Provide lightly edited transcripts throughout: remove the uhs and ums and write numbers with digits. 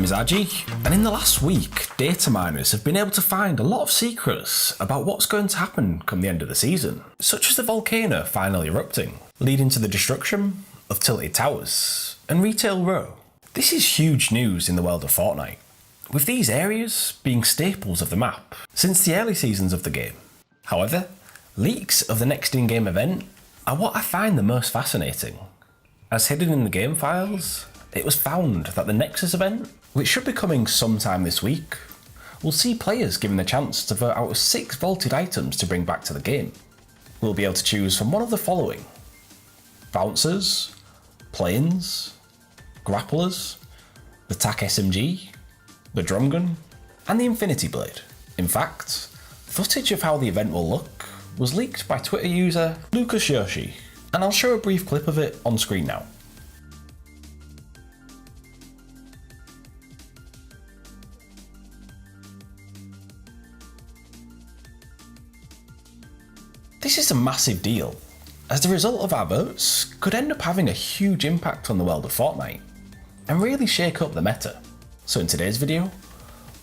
is Aji, and in the last week, data miners have been able to find a lot of secrets about what's going to happen come the end of the season, such as the volcano finally erupting, leading to the destruction of Tilted Towers and Retail Row. This is huge news in the world of Fortnite, with these areas being staples of the map since the early seasons of the game. However, leaks of the next in-game event are what I find the most fascinating, as hidden in the game files, it was found that the Nexus event, which should be coming sometime this week, will see players given the chance to vote out 6 vaulted items to bring back to the game. We'll be able to choose from one of the following: Bouncers, Planes, Grapplers, the TAC SMG, the Drum Gun, and the Infinity Blade. In fact, footage of how the event will look was leaked by Twitter user Lucas Yoshi, and I'll show a brief clip of it on screen now. This is a massive deal, as the result of our votes could end up having a huge impact on the world of Fortnite, and really shake up the meta. So in today's video,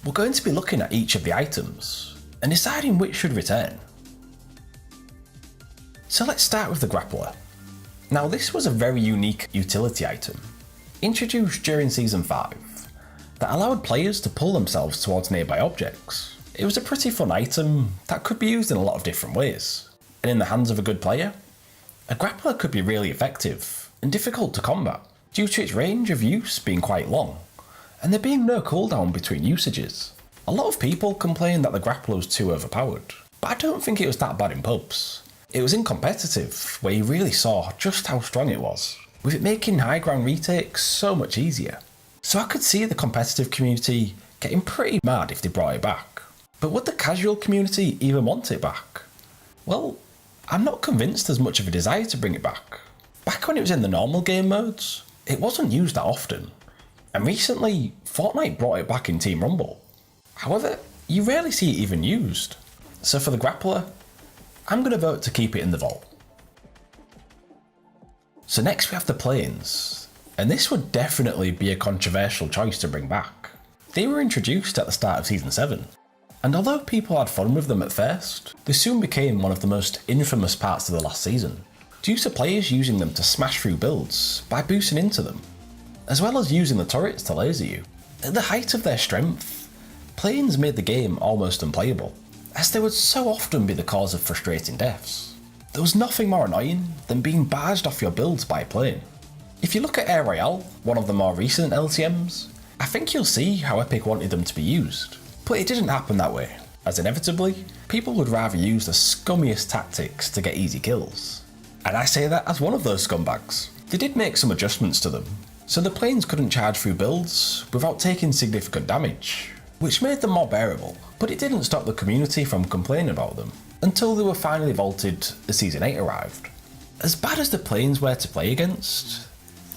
we're going to be looking at each of the items, and deciding which should return. So let's start with the Grappler. Now this was a very unique utility item, introduced during Season 5, that allowed players to pull themselves towards nearby objects. It was a pretty fun item that could be used in a lot of different ways, and in the hands of a good player, a Grappler could be really effective and difficult to combat due to its range of use being quite long, and there being no cooldown between usages. A lot of people complained that the Grappler was too overpowered, but I don't think it was that bad in pubs. It was in competitive, where you really saw just how strong it was, with it making high ground retakes so much easier. So I could see the competitive community getting pretty mad if they brought it back. But would the casual community even want it back? Well, I'm not convinced there's much of a desire to bring it back. Back when it was in the normal game modes, it wasn't used that often, and recently Fortnite brought it back in Team Rumble. However, you rarely see it even used. So for the Grappler, I'm going to vote to keep it in the vault. So next we have the Planes, and this would definitely be a controversial choice to bring back. They were introduced at the start of Season 7, and although people had fun with them at first, they soon became one of the most infamous parts of the last season, due to players using them to smash through builds by boosting into them, as well as using the turrets to laser you. At the height of their strength, Planes made the game almost unplayable, as they would so often be the cause of frustrating deaths. There was nothing more annoying than being barged off your builds by a plane. If you look at Air Royale, one of the more recent LTMs, I think you'll see how Epic wanted them to be used. But it didn't happen that way, as inevitably, people would rather use the scummiest tactics to get easy kills. And I say that as one of those scumbags. They did make some adjustments to them, so the Planes couldn't charge through builds without taking significant damage, which made them more bearable, but it didn't stop the community from complaining about them, until they were finally vaulted as Season 8 arrived. As bad as the Planes were to play against,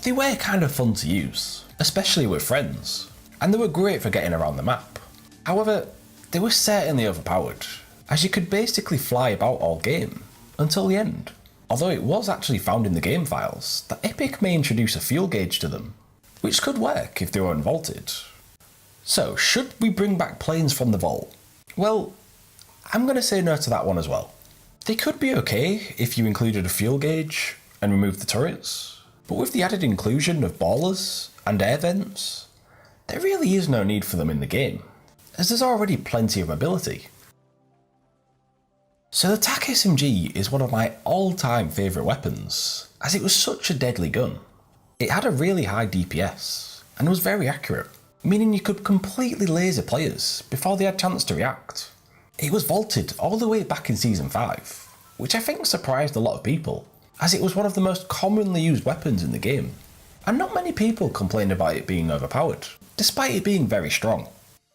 they were kind of fun to use, especially with friends, and they were great for getting around the map. However, they were certainly overpowered, as you could basically fly about all game, until the end. Although it was actually found in the game files that Epic may introduce a fuel gauge to them, which could work if they were unvaulted. So, should we bring back Planes from the vault? Well, I'm going to say no to that one as well. They could be okay if you included a fuel gauge and removed the turrets, but with the added inclusion of ballers and air vents, there really is no need for them in the game, as there's already plenty of mobility. So the TAC SMG is one of my all-time favourite weapons, as it was such a deadly gun. It had a really high DPS, and was very accurate, meaning you could completely laser players before they had a chance to react. It was vaulted all the way back in Season 5, which I think surprised a lot of people, as it was one of the most commonly used weapons in the game, and not many people complained about it being overpowered, despite it being very strong.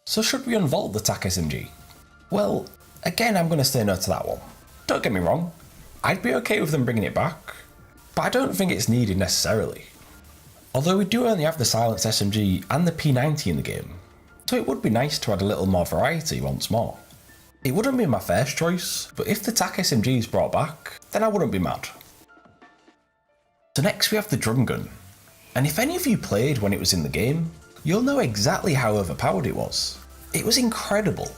So should we unvault the TAC SMG? Well, again I'm going to say no to that one. Don't get me wrong, I'd be okay with them bringing it back, but I don't think it's needed necessarily. Although we do only have the Silenced SMG and the P90 in the game, so it would be nice to add a little more variety once more. It wouldn't be my first choice, but if the TAC SMG is brought back, then I wouldn't be mad. So next we have the Drum Gun, and if any of you played when it was in the game, you'll know exactly how overpowered it was. It was incredible.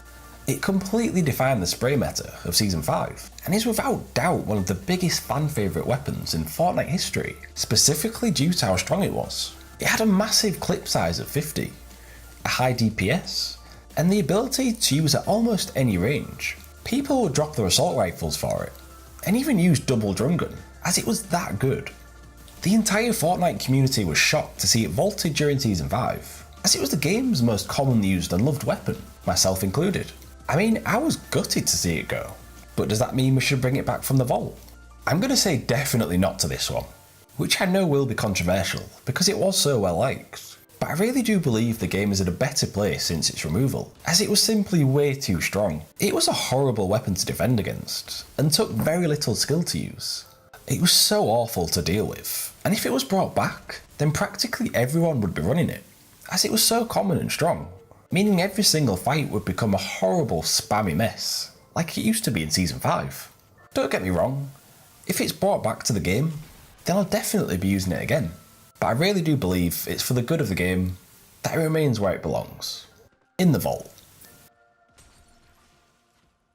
It completely defined the spray meta of Season 5, and is without doubt one of the biggest fan favourite weapons in Fortnite history, specifically due to how strong it was. It had a massive clip size of 50, a high DPS, and the ability to use at almost any range. People would drop their assault rifles for it, and even use double drum gun, as it was that good. The entire Fortnite community was shocked to see it vaulted during Season 5, as it was the game's most commonly used and loved weapon, myself included. I mean, I was gutted to see it go, but does that mean we should bring it back from the vault? I'm going to say definitely not to this one, which I know will be controversial because it was so well liked, but I really do believe the game is in a better place since its removal, as it was simply way too strong. It was a horrible weapon to defend against, and took very little skill to use. It was so awful to deal with, and if it was brought back, then practically everyone would be running it, as it was so common and strong, meaning every single fight would become a horrible spammy mess, like it used to be in Season 5. Don't get me wrong, if it's brought back to the game, then I'll definitely be using it again, but I really do believe it's for the good of the game that it remains where it belongs, in the vault.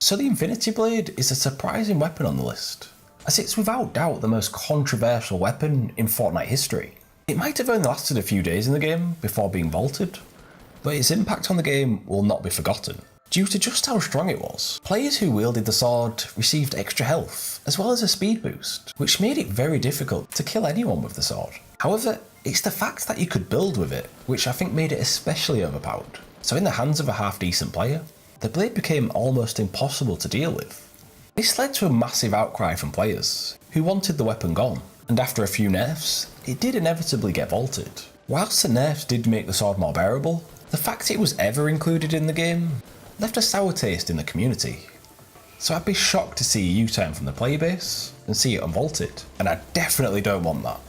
So the Infinity Blade is a surprising weapon on the list, as it's without doubt the most controversial weapon in Fortnite history. It might have only lasted a few days in the game before being vaulted, but its impact on the game will not be forgotten, due to just how strong it was. Players who wielded the sword received extra health, as well as a speed boost, which made it very difficult to kill anyone with the sword. However, it's the fact that you could build with it, which I think made it especially overpowered. So in the hands of a half-decent player, the blade became almost impossible to deal with. This led to a massive outcry from players, who wanted the weapon gone, and after a few nerfs, it did inevitably get vaulted. Whilst the nerfs did make the sword more bearable, the fact it was ever included in the game left a sour taste in the community. So I'd be shocked to see a U-turn from the player base and see it unvaulted, and I definitely don't want that.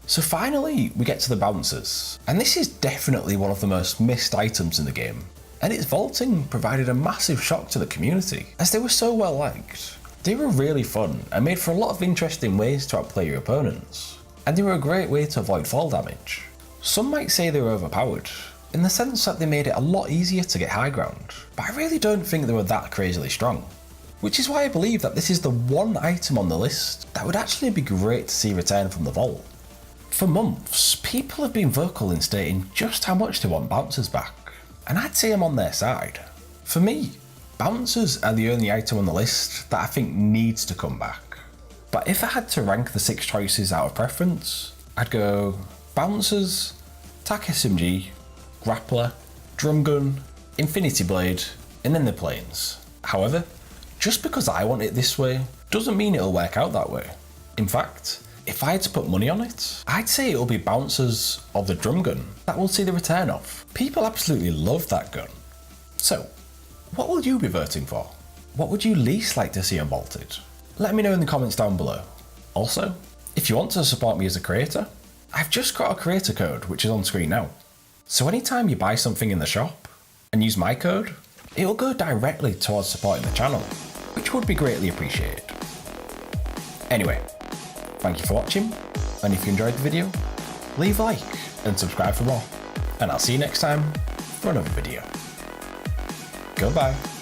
So finally, we get to the bouncers, and this is definitely one of the most missed items in the game, and its vaulting provided a massive shock to the community, as they were so well liked. They were really fun and made for a lot of interesting ways to outplay your opponents, and they were a great way to avoid fall damage. Some might say they were overpowered, in the sense that they made it a lot easier to get high ground, but I really don't think they were that crazily strong. Which is why I believe that this is the one item on the list that would actually be great to see return from the vault. For months, people have been vocal in stating just how much they want bouncers back, and I'd say I'm on their side. For me, bouncers are the only item on the list that I think needs to come back. But if I had to rank the 6 choices out of preference, I'd go bouncers, tac SMG, grappler, drum gun, infinity blade, and then the planes. However, just because I want it this way doesn't mean it'll work out that way. In fact, if I had to put money on it, I'd say it'll be bouncers or the drum gun that we'll see the return of. People absolutely love that gun. So, what will you be voting for? What would you least like to see unvaulted? Let me know in the comments down below. Also, if you want to support me as a creator, I've just got a creator code which is on screen now. So anytime you buy something in the shop and use my code, it will go directly towards supporting the channel, which would be greatly appreciated. Anyway, thank you for watching, and if you enjoyed the video, leave a like and subscribe for more, and I'll see you next time for another video. Goodbye.